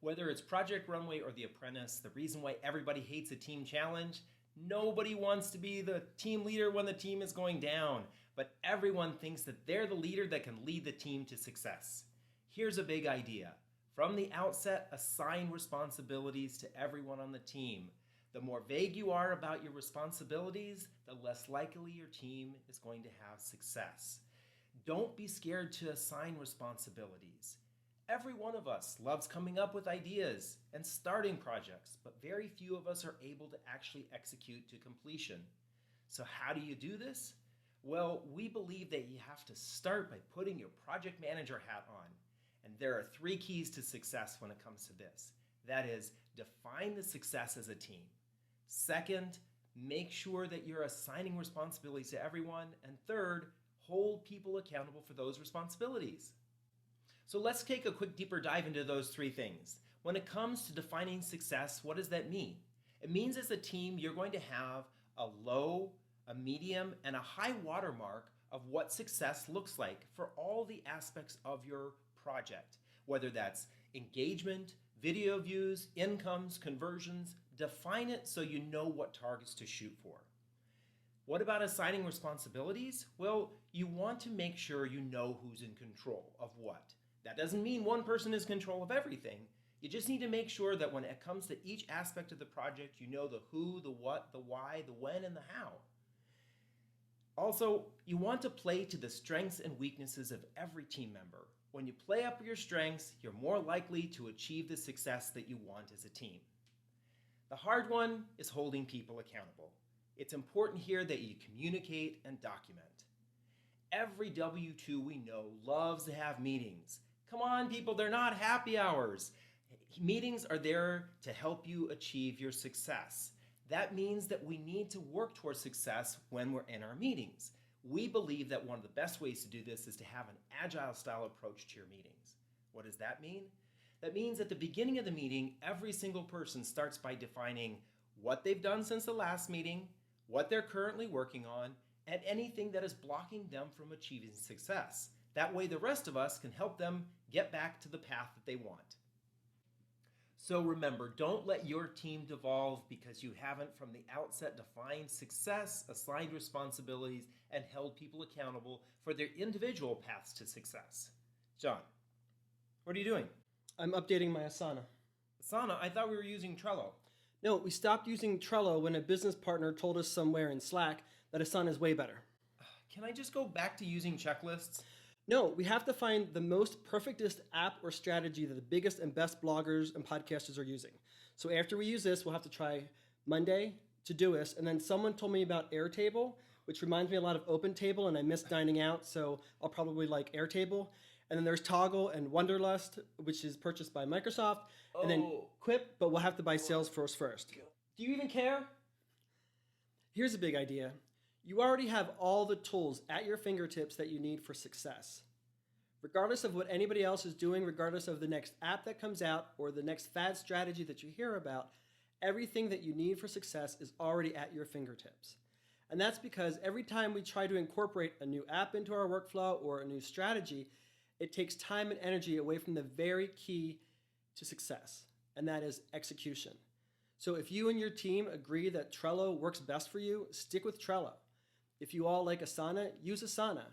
Whether it's Project Runway or The Apprentice, the reason why everybody hates a team challenge, nobody wants to be the team leader when the team is going down, but everyone thinks that they're the leader that can lead the team to success. Here's a big idea. From the outset, assign responsibilities to everyone on the team. The more vague you are about your responsibilities, the less likely your team is going to have success. Don't be scared to assign responsibilities. Every one of us loves coming up with ideas and starting projects, but very few of us are able to actually execute to completion. So how do you do this? Well, we believe that you have to start by putting your project manager hat on. And there are 3 keys to success when it comes to this. That is, define the success as a team. Second, make sure that you're assigning responsibilities to everyone. And third, hold people accountable for those responsibilities. So let's take a quick deeper dive into those 3 things. When it comes to defining success, what does that mean? It means as a team, you're going to have a low, a medium, and a high watermark of what success looks like for all the aspects of your project, whether that's engagement, video views, incomes, conversions. Define it so you know what targets to shoot for. What about assigning responsibilities? Well, you want to make sure you know who's in control of what. That doesn't mean one person is in control of everything. You just need to make sure that when it comes to each aspect of the project, you know the who, the what, the why, the when, and the how. Also, you want to play to the strengths and weaknesses of every team member. When you play up your strengths, you're more likely to achieve the success that you want as a team. The hard one is holding people accountable. It's important here that you communicate and document. Every W-2 we know loves to have meetings. Come on, people, they're not happy hours. Meetings are there to help you achieve your success. That means that we need to work towards success when we're in our meetings. We believe that one of the best ways to do this is to have an agile style approach to your meetings. What does that mean? That means at the beginning of the meeting, every single person starts by defining what they've done since the last meeting, what they're currently working on, and anything that is blocking them from achieving success. That way the rest of us can help them get back to the path that they want. So remember, don't let your team devolve because you haven't from the outset defined success, assigned responsibilities, and held people accountable for their individual paths to success. John, what are you doing? I'm updating my Asana. Asana? I thought we were using Trello. No, we stopped using Trello when a business partner told us somewhere in Slack that Asana is way better. Can I just go back to using checklists? No, we have to find the most perfectest app or strategy that the biggest and best bloggers and podcasters are using. So after we use this, we'll have to try Monday, Todoist, and then someone told me about Airtable, which reminds me a lot of OpenTable, and I miss dining out, so I'll probably like Airtable. And then there's Toggle and Wunderlust, which is purchased by Microsoft, and then Quip, but we'll have to buy Salesforce first. Do you even care? Here's a big idea. You already have all the tools at your fingertips that you need for success. Regardless of what anybody else is doing, regardless of the next app that comes out or the next fad strategy that you hear about, everything that you need for success is already at your fingertips. And that's because every time we try to incorporate a new app into our workflow or a new strategy, it takes time and energy away from the very key to success, and that is execution. So if you and your team agree that Trello works best for you, stick with Trello. If you all like Asana, use Asana.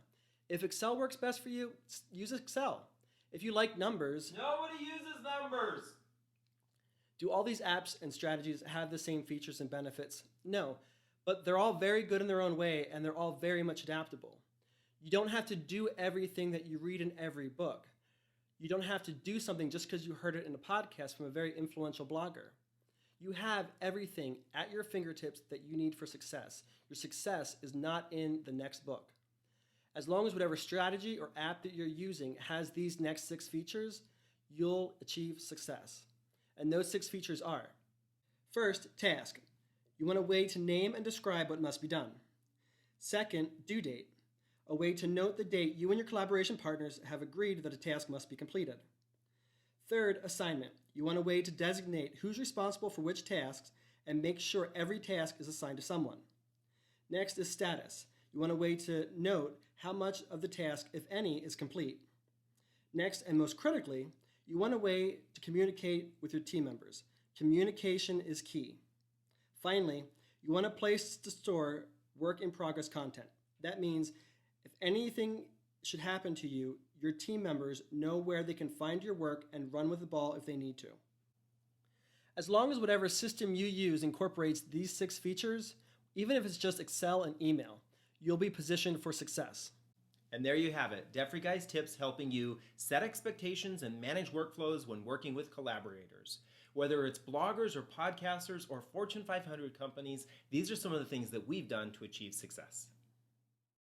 If Excel works best for you, use Excel. If you like numbers... Nobody uses numbers! Do all these apps and strategies have the same features and benefits? No, but they're all very good in their own way, and they're all very much adaptable. You don't have to do everything that you read in every book. You don't have to do something just because you heard it in a podcast from a very influential blogger. You have everything at your fingertips that you need for success. Your success is not in the next book. As long as whatever strategy or app that you're using has these next 6 features, you'll achieve success. And those 6 features are: first, task. You want a way to name and describe what must be done. Second, due date. A way to note the date you and your collaboration partners have agreed that a task must be completed. Third, assignment. You want a way to designate who's responsible for which tasks and make sure every task is assigned to someone. Next is status. You want a way to note how much of the task, if any, is complete. Next, and most critically, You want a way to communicate with your team members. Communication is key. Finally, you want a place to store work in progress content. That means if anything should happen to you, your team members know where they can find your work and run with the ball if they need to. As long as whatever system you use incorporates these 6 features, even if it's just Excel and email, you'll be positioned for success. And there you have it, Debt Free Guy's tips helping you set expectations and manage workflows when working with collaborators. Whether it's bloggers or podcasters or Fortune 500 companies, these are some of the things that we've done to achieve success.